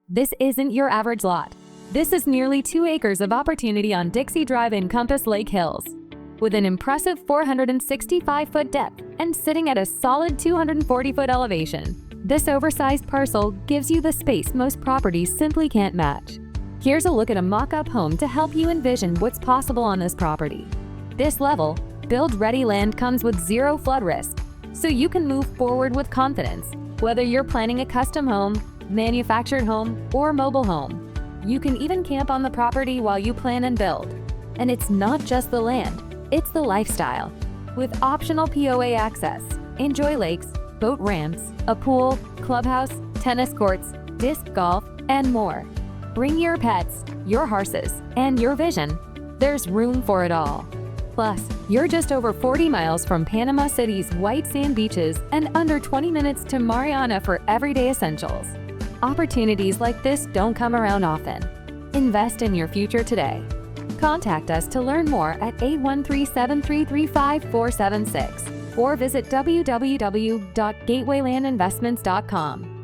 This isn't your average lot. This is nearly 2 acres of opportunity on Dixie Drive in Compass Lake Hills. With an impressive 465-foot depth and sitting at a solid 240-foot elevation, this oversized parcel gives you the space most properties simply can't match. Here's a look at a mock-up home to help you envision what's possible on this property. This level, build-ready land comes with zero flood risk, so you can move forward with confidence. Whether you're planning a custom home, manufactured home, or mobile home, you can even camp on the property while you plan and build. And it's not just the land, it's the lifestyle. With optional POA access, enjoy lakes, boat ramps, a pool, clubhouse, tennis courts, disc golf, and more. Bring your pets, your horses, and your vision. There's room for it all. Plus, you're just over 40 miles from Panama City's white sand beaches and under 20 minutes to Marianna for everyday essentials. Opportunities like this don't come around often. Invest in your future today. Contact us to learn more at 813-733-5476 or visit www.gatewaylandinvestments.com.